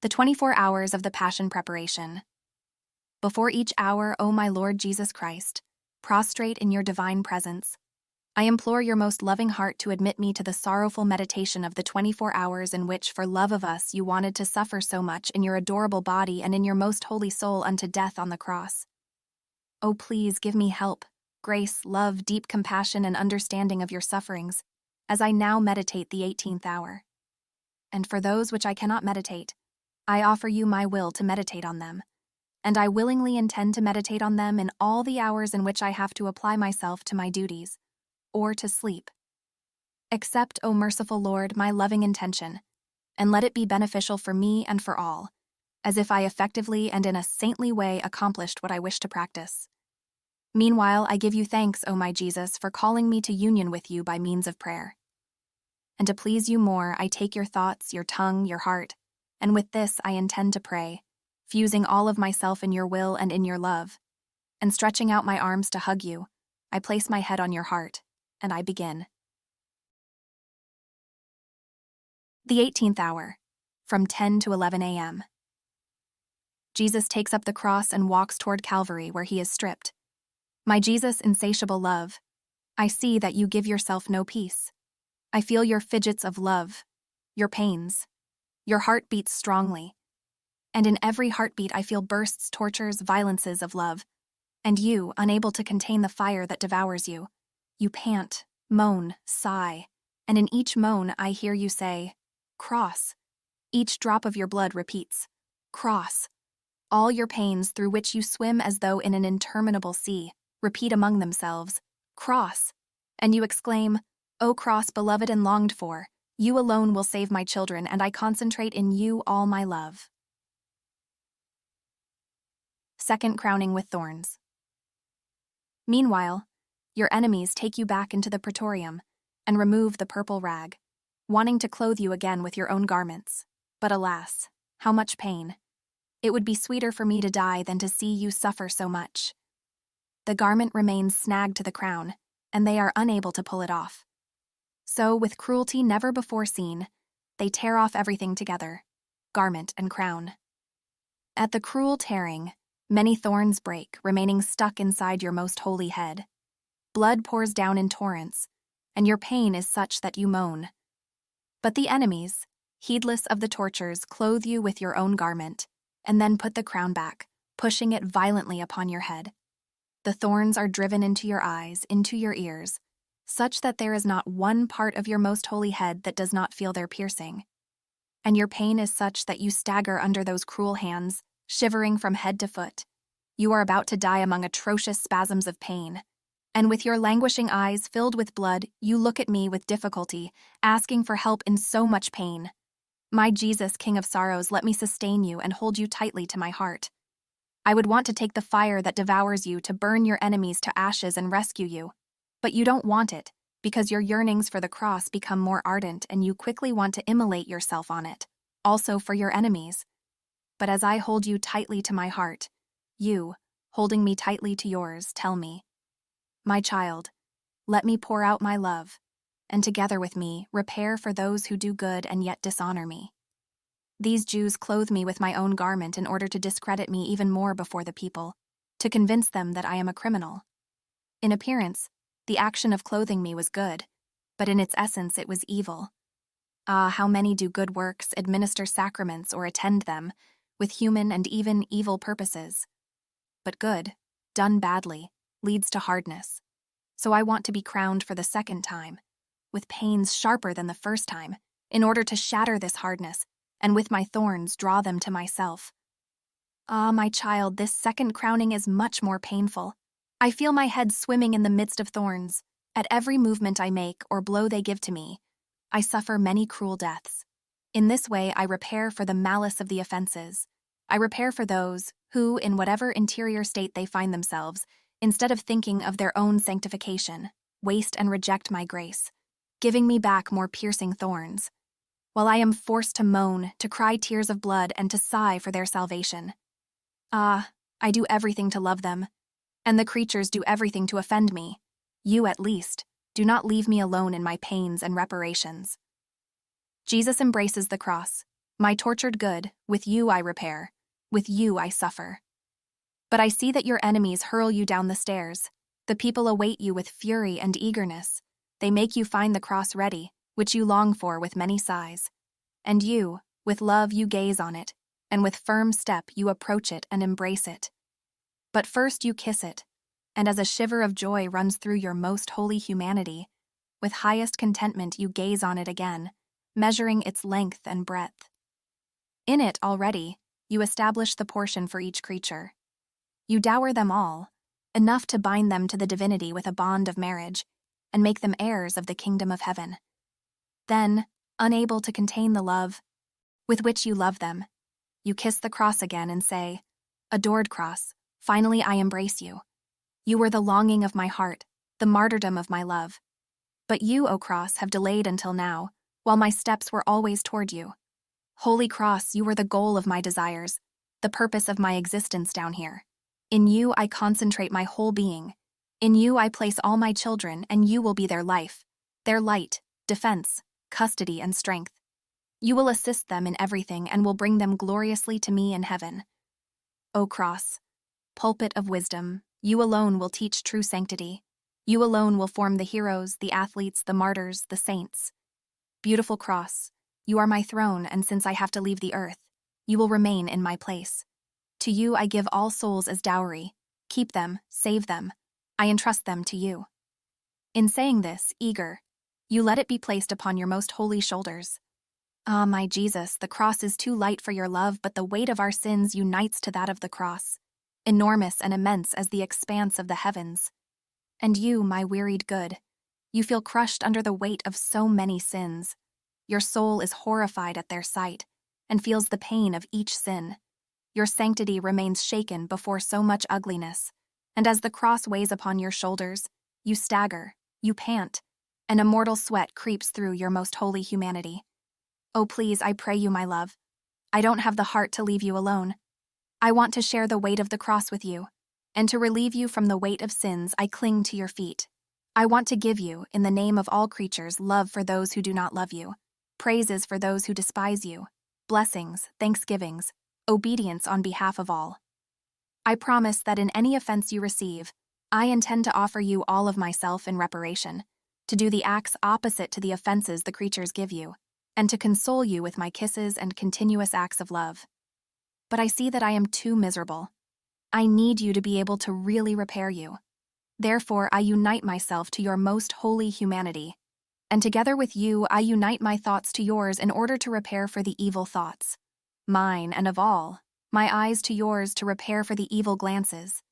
The 24 hours of the Passion preparation. Before each hour, O my Lord Jesus Christ, prostrate in your divine presence, I implore your most loving heart to admit me to the sorrowful meditation of the 24 hours in which, for love of us, you wanted to suffer so much in your adorable body and in your most holy soul unto death on the cross. Oh, please give me help, grace, love, deep compassion, and understanding of your sufferings, as I now meditate the 18th hour. And for those which I cannot meditate, I offer you my will to meditate on them, and I willingly intend to meditate on them in all the hours in which I have to apply myself to my duties, or to sleep. Accept, O merciful Lord, my loving intention, and let it be beneficial for me and for all, as if I effectively and in a saintly way accomplished what I wish to practice. Meanwhile, I give you thanks, O my Jesus, for calling me to union with you by means of prayer. And to please you more, I take your thoughts, your tongue, your heart, and with this I intend to pray, fusing all of myself in your will and in your love. And stretching out my arms to hug you, I place my head on your heart, and I begin. The 18th hour, from 10 to 11 a.m. Jesus takes up the cross and walks toward Calvary, where he is stripped. My Jesus, insatiable love, I see that you give yourself no peace. I feel your fidgets of love, your pains. Your heart beats strongly, and in every heartbeat I feel bursts, tortures, violences of love. And you, unable to contain the fire that devours you, you pant, moan, sigh, and in each moan I hear you say, "Cross." Each drop of your blood repeats, "Cross." All your pains, through which you swim as though in an interminable sea, repeat among themselves, "Cross." And you exclaim, "O cross beloved and longed for, you alone will save my children, and I concentrate in you all my love." Second crowning with thorns. Meanwhile, your enemies take you back into the praetorium and remove the purple rag, wanting to clothe you again with your own garments. But alas, how much pain! It would be sweeter for me to die than to see you suffer so much. The garment remains snagged to the crown, and they are unable to pull it off. So, with cruelty never before seen, they tear off everything together, garment and crown. At the cruel tearing, many thorns break, remaining stuck inside your most holy head. Blood pours down in torrents, and your pain is such that you moan. But the enemies, heedless of the tortures, clothe you with your own garment, and then put the crown back, pushing it violently upon your head. The thorns are driven into your eyes, into your ears, such that there is not one part of your most holy head that does not feel their piercing. And your pain is such that you stagger under those cruel hands, shivering from head to foot. You are about to die among atrocious spasms of pain, and with your languishing eyes filled with blood, you look at me with difficulty, asking for help in so much pain. My Jesus, King of Sorrows, let me sustain you and hold you tightly to my heart. I would want to take the fire that devours you to burn your enemies to ashes and rescue you. But you don't want it, because your yearnings for the cross become more ardent and you quickly want to immolate yourself on it, also for your enemies. But as I hold you tightly to my heart, you, holding me tightly to yours, tell me, "My child, let me pour out my love, and together with me repair for those who do good and yet dishonor me." These Jews clothe me with my own garment in order to discredit me even more before the people, to convince them that I am a criminal. In appearance, the action of clothing me was good, but in its essence it was evil. Ah, how many do good works, administer sacraments, or attend them, with human and even evil purposes? But good, done badly, leads to hardness. So I want to be crowned for the second time, with pains sharper than the first time, in order to shatter this hardness, and with my thorns draw them to myself. Ah, my child, this second crowning is much more painful. I feel my head swimming in the midst of thorns. At every movement I make or blow they give to me, I suffer many cruel deaths. In this way I repair for the malice of the offenses. I repair for those who, in whatever interior state they find themselves, instead of thinking of their own sanctification, waste and reject my grace, giving me back more piercing thorns, while I am forced to moan, to cry tears of blood, and to sigh for their salvation. Ah, I do everything to love them, and the creatures do everything to offend me. You, at least, do not leave me alone in my pains and reparations. Jesus embraces the cross. My tortured good, with you I repair, with you I suffer. But I see that your enemies hurl you down the stairs. The people await you with fury and eagerness. They make you find the cross ready, which you long for with many sighs. And you, with love you gaze on it, and with firm step you approach it and embrace it. But first you kiss it, and as a shiver of joy runs through your most holy humanity, with highest contentment you gaze on it again, measuring its length and breadth. In it, already, you establish the portion for each creature. You dower them all, enough to bind them to the divinity with a bond of marriage, and make them heirs of the kingdom of heaven. Then, unable to contain the love with which you love them, you kiss the cross again and say, "Adored cross, finally I embrace you. You were the longing of my heart, the martyrdom of my love. But you, O cross, have delayed until now, while my steps were always toward you. Holy cross, you were the goal of my desires, the purpose of my existence down here. In you I concentrate my whole being. In you I place all my children, and you will be their life, their light, defense, custody, and strength. You will assist them in everything and will bring them gloriously to me in heaven. O cross, pulpit of wisdom, you alone will teach true sanctity. You alone will form the heroes, the athletes, the martyrs, the saints. Beautiful cross, you are my throne, and since I have to leave the earth, you will remain in my place. To you I give all souls as dowry. Keep them, save them. I entrust them to you." In saying this, eager, you let it be placed upon your most holy shoulders. Ah, my Jesus, the cross is too light for your love, but the weight of our sins unites to that of the cross, enormous and immense as the expanse of the heavens. And you, my wearied good, you feel crushed under the weight of so many sins. Your soul is horrified at their sight, and feels the pain of each sin. Your sanctity remains shaken before so much ugliness, and as the cross weighs upon your shoulders, you stagger, you pant, and a mortal sweat creeps through your most holy humanity. Oh, please, I pray you, my love. I don't have the heart to leave you alone. I want to share the weight of the cross with you, and to relieve you from the weight of sins I cling to your feet. I want to give you, in the name of all creatures, love for those who do not love you, praises for those who despise you, blessings, thanksgivings, obedience on behalf of all. I promise that in any offense you receive, I intend to offer you all of myself in reparation, to do the acts opposite to the offenses the creatures give you, and to console you with my kisses and continuous acts of love. But I see that I am too miserable. I need you to be able to really repair you. Therefore, I unite myself to your most holy humanity, and together with you, I unite my thoughts to yours in order to repair for the evil thoughts, mine and of all, my eyes to yours to repair for the evil glances,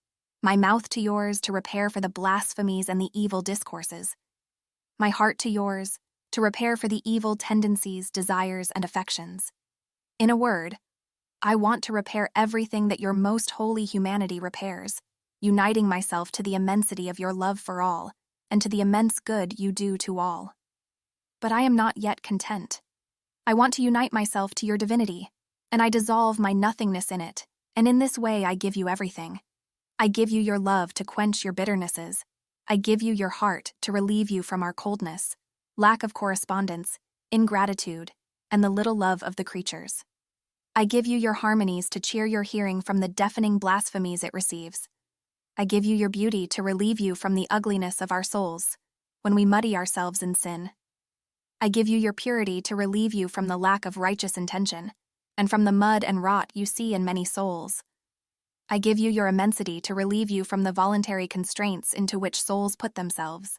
my mouth to yours to repair for the blasphemies and the evil discourses, my heart to yours to repair for the evil tendencies, desires, and affections. In a word, I want to repair everything that your most holy humanity repairs, uniting myself to the immensity of your love for all, and to the immense good you do to all. But I am not yet content. I want to unite myself to your divinity, and I dissolve my nothingness in it, and in this way I give you everything. I give you your love to quench your bitternesses. I give you your heart to relieve you from our coldness, lack of correspondence, ingratitude, and the little love of the creatures. I give you your harmonies to cheer your hearing from the deafening blasphemies it receives. I give you your beauty to relieve you from the ugliness of our souls, when we muddy ourselves in sin. I give you your purity to relieve you from the lack of righteous intention, and from the mud and rot you see in many souls. I give you your immensity to relieve you from the voluntary constraints into which souls put themselves.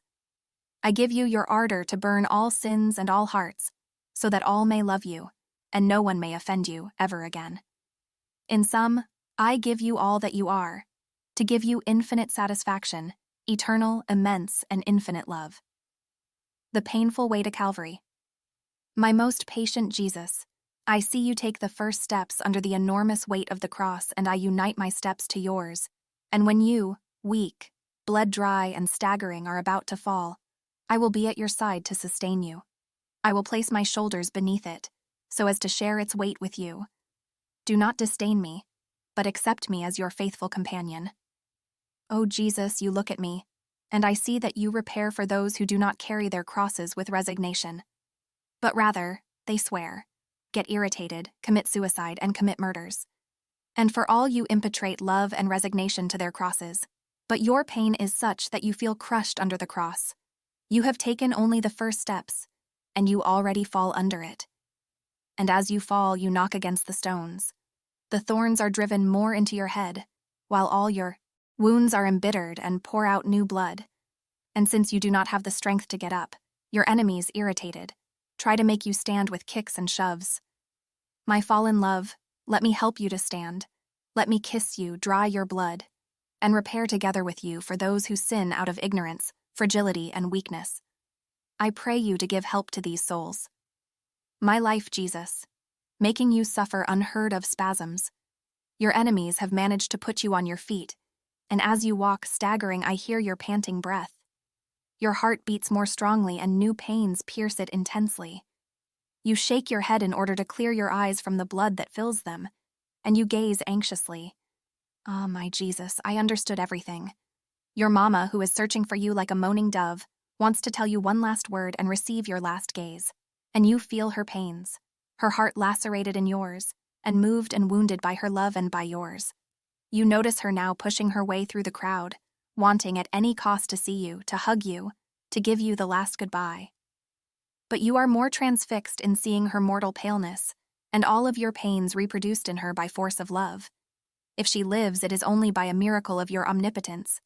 I give you your ardor to burn all sins and all hearts, so that all may love you, and no one may offend you ever again. In sum, I give you all that you are, to give you infinite satisfaction, eternal, immense, and infinite love. The painful way to Calvary. My most patient Jesus, I see you take the first steps under the enormous weight of the cross, and I unite my steps to yours. And when you, weak, bled dry, and staggering, are about to fall, I will be at your side to sustain you. I will place my shoulders beneath it, so as to share its weight with you. Do not disdain me, but accept me as your faithful companion. O Jesus, you look at me, and I see that you repair for those who do not carry their crosses with resignation, but rather, they swear, get irritated, commit suicide, and commit murders. And for all you impetrate love and resignation to their crosses. But your pain is such that you feel crushed under the cross. You have taken only the first steps, and you already fall under it. And as you fall, you knock against the stones. The thorns are driven more into your head, while all your wounds are embittered and pour out new blood. And since you do not have the strength to get up, your enemies, irritated, try to make you stand with kicks and shoves. My fallen love, let me help you to stand. Let me kiss you, dry your blood, and repair together with you for those who sin out of ignorance, fragility, and weakness. I pray you to give help to these souls. My life, Jesus, making you suffer unheard of spasms. Your enemies have managed to put you on your feet, and as you walk staggering, I hear your panting breath. Your heart beats more strongly and new pains pierce it intensely. You shake your head in order to clear your eyes from the blood that fills them, and you gaze anxiously. Ah, my Jesus, I understood everything. Your mama, who is searching for you like a moaning dove, wants to tell you one last word and receive your last gaze. And you feel her pains, her heart lacerated in yours, and moved and wounded by her love and by yours. You notice her now pushing her way through the crowd, wanting at any cost to see you, to hug you, to give you the last goodbye. But you are more transfixed in seeing her mortal paleness, and all of your pains reproduced in her by force of love. If she lives, it is only by a miracle of your omnipotence.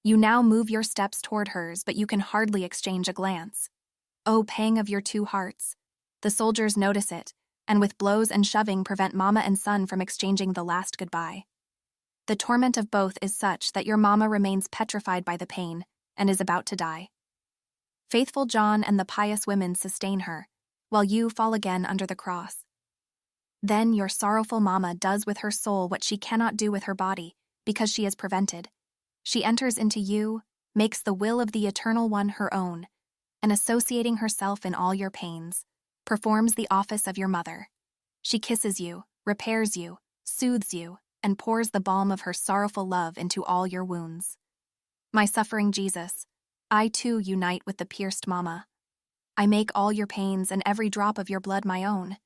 You now move your steps toward hers, but you can hardly exchange a glance. Oh, pang of your two hearts. The soldiers notice it, and with blows and shoving prevent mama and son from exchanging the last goodbye. The torment of both is such that your mama remains petrified by the pain and is about to die. Faithful John and the pious women sustain her, while you fall again under the cross. Then your sorrowful mama does with her soul what she cannot do with her body, because she is prevented. She enters into you, makes the will of the Eternal One her own, and associating herself in all your pains, performs the office of your mother. She kisses you, repairs you, soothes you, and pours the balm of her sorrowful love into all your wounds. My suffering Jesus, I too unite with the pierced mama. I make all your pains and every drop of your blood my own.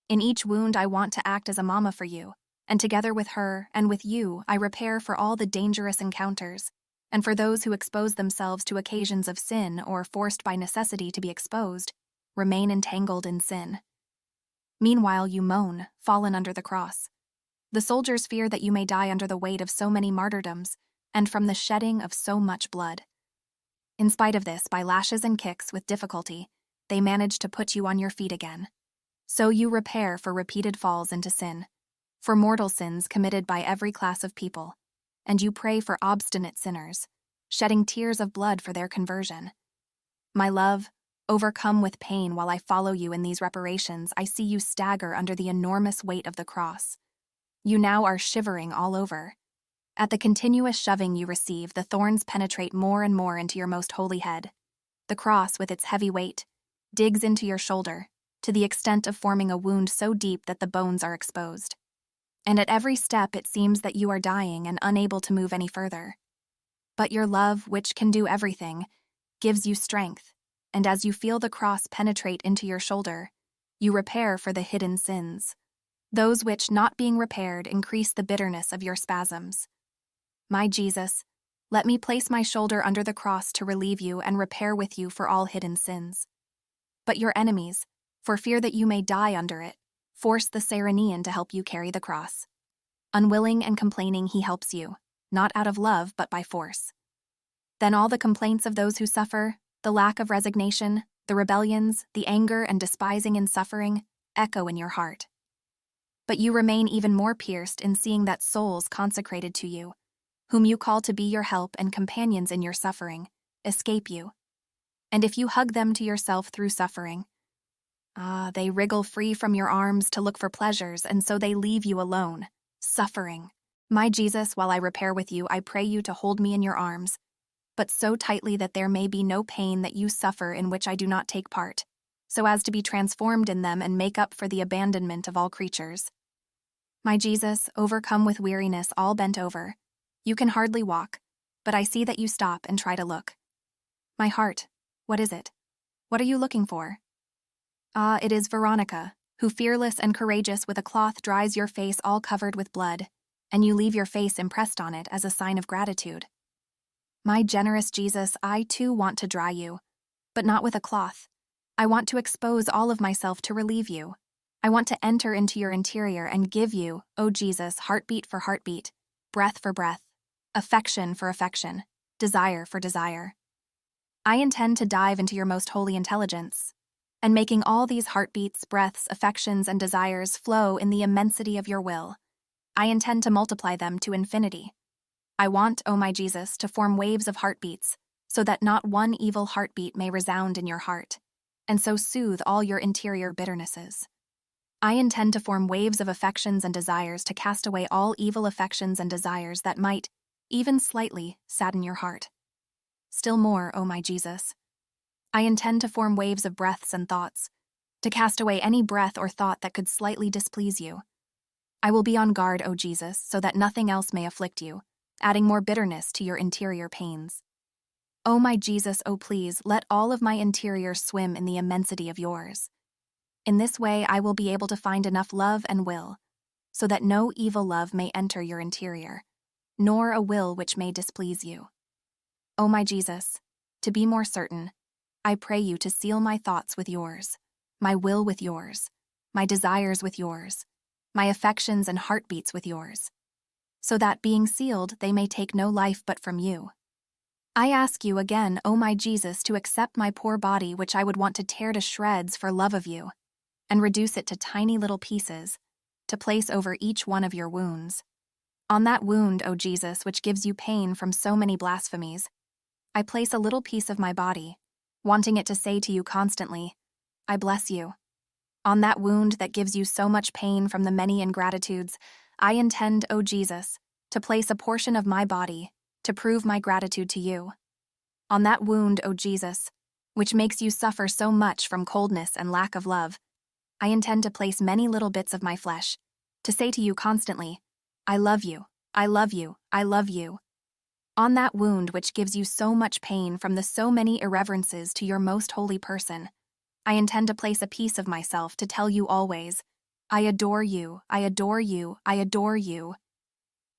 In each wound I want to act as a mama for you, and together with her and with you I repair for all the dangerous encounters, and for those who expose themselves to occasions of sin or forced by necessity to be exposed, remain entangled in sin. Meanwhile you moan, fallen under the cross. The soldiers fear that you may die under the weight of so many martyrdoms, and from the shedding of so much blood. In spite of this, by lashes and kicks with difficulty, they manage to put you on your feet again. So you repair for repeated falls into sin, for mortal sins committed by every class of people, and you pray for obstinate sinners, shedding tears of blood for their conversion. My love, overcome with pain while I follow you in these reparations, I see you stagger under the enormous weight of the cross. You now are shivering all over. At the continuous shoving you receive, the thorns penetrate more and more into your most holy head. The cross, with its heavy weight, digs into your shoulder, to the extent of forming a wound so deep that the bones are exposed. And at every step it seems that you are dying and unable to move any further. But your love, which can do everything, gives you strength, and as you feel the cross penetrate into your shoulder, you repair for the hidden sins, those which, not being repaired, increase the bitterness of your spasms. My Jesus, let me place my shoulder under the cross to relieve you and repair with you for all hidden sins. But your enemies, for fear that you may die under it, force the Cyrenean to help you carry the cross. Unwilling and complaining, he helps you, not out of love but by force. Then all the complaints of those who suffer, the lack of resignation, the rebellions, the anger and despising and suffering, echo in your heart. But you remain even more pierced in seeing that souls consecrated to you, whom you call to be your help and companions in your suffering, escape you. And if you hug them to yourself through suffering, they wriggle free from your arms to look for pleasures, and so they leave you alone, suffering. My Jesus, while I repair with you, I pray you to hold me in your arms, but so tightly that there may be no pain that you suffer in which I do not take part, so as to be transformed in them and make up for the abandonment of all creatures. My Jesus, overcome with weariness, all bent over, you can hardly walk, but I see that you stop and try to look. My heart, what is it? What are you looking for? It is Veronica, who fearless and courageous with a cloth dries your face all covered with blood, and you leave your face impressed on it as a sign of gratitude. My generous Jesus, I too want to dry you, but not with a cloth. I want to expose all of myself to relieve you. I want to enter into your interior and give you, O Jesus, heartbeat for heartbeat, breath for breath, affection for affection, desire for desire. I intend to dive into your most holy intelligence, and making all these heartbeats, breaths, affections, and desires flow in the immensity of your will, I intend to multiply them to infinity. I want, O my Jesus, to form waves of heartbeats, so that not one evil heartbeat may resound in your heart, and so soothe all your interior bitternesses. I intend to form waves of affections and desires to cast away all evil affections and desires that might, even slightly, sadden your heart. Still more, O my Jesus, I intend to form waves of breaths and thoughts, to cast away any breath or thought that could slightly displease you. I will be on guard, O Jesus, so that nothing else may afflict you, adding more bitterness to your interior pains. O my Jesus, O please, let all of my interior swim in the immensity of yours. In this way, I will be able to find enough love and will, so that no evil love may enter your interior, nor a will which may displease you. O my Jesus, to be more certain, I pray you to seal my thoughts with yours, my will with yours, my desires with yours, my affections and heartbeats with yours, so that, being sealed, they may take no life but from you. I ask you again, O my Jesus, to accept my poor body which I would want to tear to shreds for love of you, and reduce it to tiny little pieces, to place over each one of your wounds. On that wound, O Jesus, which gives you pain from so many blasphemies, I place a little piece of my body, wanting it to say to you constantly, I bless you. On that wound that gives you so much pain from the many ingratitudes, I intend, O Jesus, to place a portion of my body to prove my gratitude to you. On that wound, O Jesus, which makes you suffer so much from coldness and lack of love, I intend to place many little bits of my flesh, to say to you constantly, I love you, I love you, I love you. On that wound which gives you so much pain from the so many irreverences to your most holy person, I intend to place a piece of myself to tell you always, I adore you, I adore you, I adore you.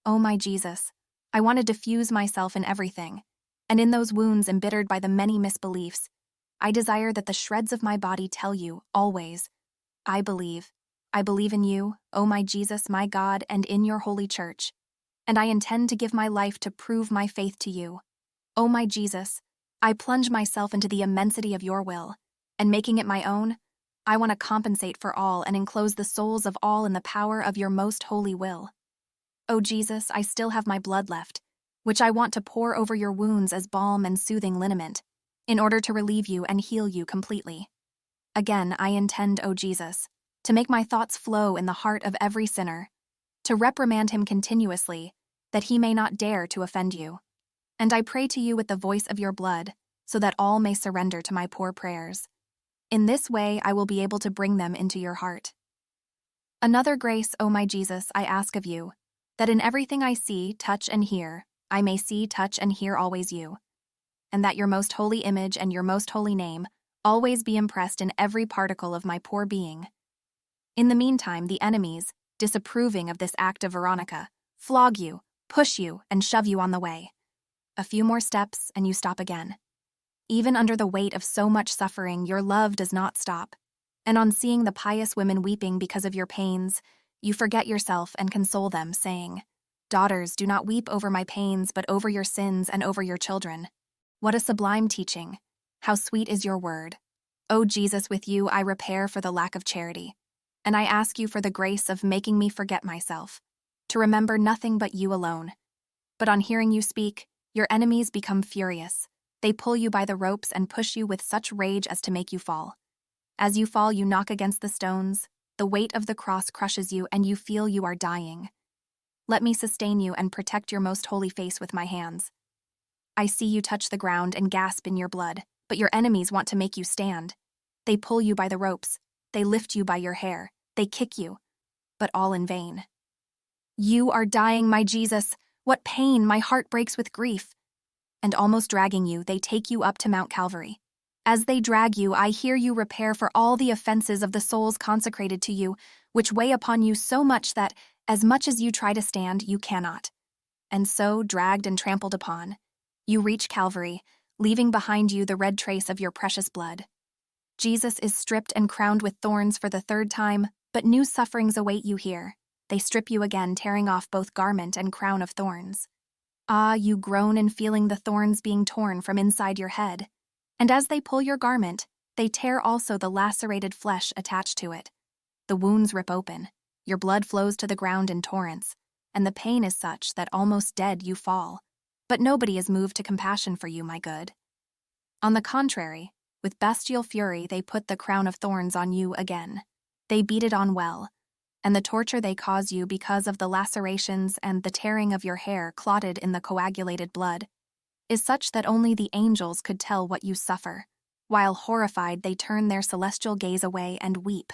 O my Jesus, I want to diffuse myself in everything, and in those wounds embittered by the many misbeliefs, I desire that the shreds of my body tell you, always, I believe in you, O my Jesus, my God, and in your holy church, and I intend to give my life to prove my faith to you. O my Jesus, I plunge myself into the immensity of your will, and making it my own, I want to compensate for all and enclose the souls of all in the power of your most holy will. O Jesus, I still have my blood left, which I want to pour over your wounds as balm and soothing liniment, in order to relieve you and heal you completely. Again, I intend, O Jesus, to make my thoughts flow in the heart of every sinner, to reprimand him continuously, that he may not dare to offend you. And I pray to you with the voice of your blood, so that all may surrender to my poor prayers. In this way, I will be able to bring them into your heart. Another grace, O my Jesus, I ask of you, that in everything I see, touch, and hear, I may see, touch, and hear always you, and that your most holy image and your most holy name always be impressed in every particle of my poor being. In the meantime, the enemies, disapproving of this act of Veronica, flog you, push you, and shove you on the way. A few more steps, and you stop again. Even under the weight of so much suffering, your love does not stop, and on seeing the pious women weeping because of your pains, you forget yourself and console them, saying, Daughters, do not weep over my pains, but over your sins and over your children. What a sublime teaching! How sweet is your word! O Jesus, with you I repair for the lack of charity, and I ask you for the grace of making me forget myself, to remember nothing but you alone. But on hearing you speak, your enemies become furious. They pull you by the ropes and push you with such rage as to make you fall. As you fall, you knock against the stones, the weight of the cross crushes you, and you feel you are dying. Let me sustain you and protect your most holy face with my hands. I see you touch the ground and gasp in your blood, but your enemies want to make you stand. They pull you by the ropes, they lift you by your hair, they kick you, but all in vain. You are dying, my Jesus! What pain! My heart breaks with grief. And almost dragging you, they take you up to Mount Calvary. As they drag you, I hear you repair for all the offenses of the souls consecrated to you, which weigh upon you so much that, as much as you try to stand, you cannot. And so, dragged and trampled upon, you reach Calvary, leaving behind you the red trace of your precious blood. Jesus is stripped and crowned with thorns for the third time, but new sufferings await you here. They strip you again, tearing off both garment and crown of thorns. Ah, you groan in feeling the thorns being torn from inside your head. And as they pull your garment, they tear also the lacerated flesh attached to it. The wounds rip open, your blood flows to the ground in torrents, and the pain is such that almost dead you fall. But nobody is moved to compassion for you, my good. On the contrary, with bestial fury they put the crown of thorns on you again. They beat it on well, and the torture they cause you because of the lacerations and the tearing of your hair clotted in the coagulated blood is such that only the angels could tell what you suffer, while horrified they turn their celestial gaze away and weep.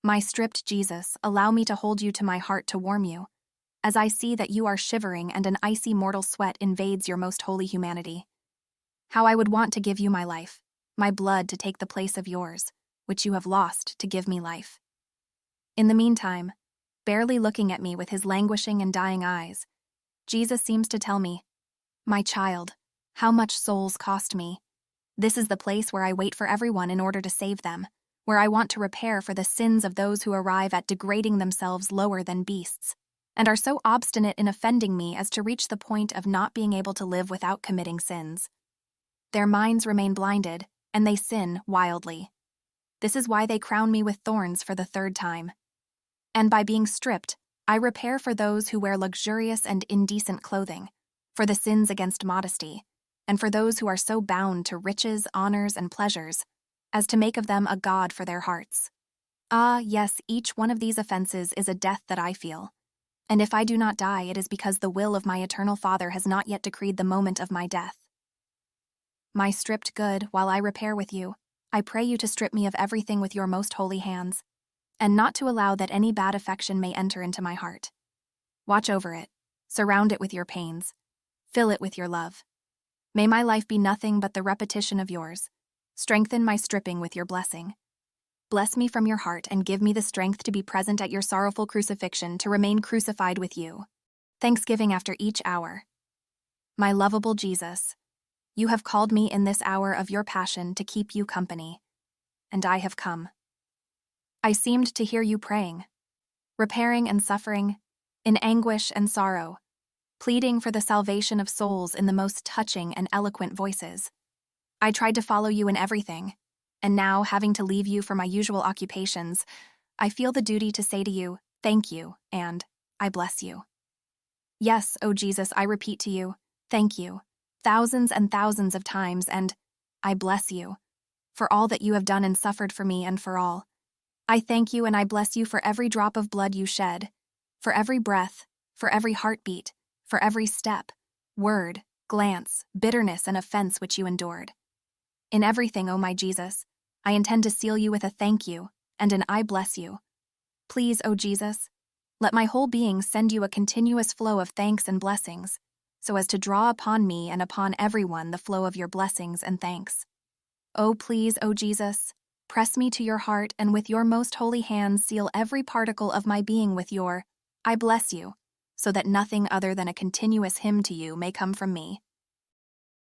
My stripped Jesus, allow me to hold you to my heart to warm you, as I see that you are shivering and an icy mortal sweat invades your most holy humanity. How I would want to give you my life, my blood to take the place of yours, which you have lost to give me life. In the meantime, barely looking at me with his languishing and dying eyes, Jesus seems to tell me, my child, how much souls cost me. This is the place where I wait for everyone in order to save them, where I want to repair for the sins of those who arrive at degrading themselves lower than beasts, and are so obstinate in offending me as to reach the point of not being able to live without committing sins. Their minds remain blinded, and they sin wildly. This is why they crown me with thorns for the third time. And by being stripped, I repair for those who wear luxurious and indecent clothing, for the sins against modesty, and for those who are so bound to riches, honors, and pleasures, as to make of them a god for their hearts. Ah, yes, each one of these offenses is a death that I feel. And if I do not die, it is because the will of my eternal Father has not yet decreed the moment of my death. My stripped good, while I repair with you, I pray you to strip me of everything with your most holy hands, and not to allow that any bad affection may enter into my heart. Watch over it, surround it with your pains, fill it with your love. May my life be nothing but the repetition of yours. Strengthen my stripping with your blessing. Bless me from your heart and give me the strength to be present at your sorrowful crucifixion, to remain crucified with you. Thanksgiving after each hour. My lovable Jesus, you have called me in this hour of your passion to keep you company, and I have come. I seemed to hear you praying, repairing and suffering, in anguish and sorrow, pleading for the salvation of souls in the most touching and eloquent voices. I tried to follow you in everything, and now, having to leave you for my usual occupations, I feel the duty to say to you, thank you, and I bless you. Yes, O Jesus, I repeat to you, thank you, thousands and thousands of times, and I bless you, for all that you have done and suffered for me and for all. I thank you and I bless you for every drop of blood you shed, for every breath, for every heartbeat, for every step, word, glance, bitterness, and offense which you endured. In everything, O my Jesus, I intend to seal you with a thank you and an I bless you. Please, O Jesus, let my whole being send you a continuous flow of thanks and blessings, so as to draw upon me and upon everyone the flow of your blessings and thanks. Oh, please, O Jesus, press me to your heart and with your most holy hand seal every particle of my being with your I bless you, so that nothing other than a continuous hymn to you may come from me.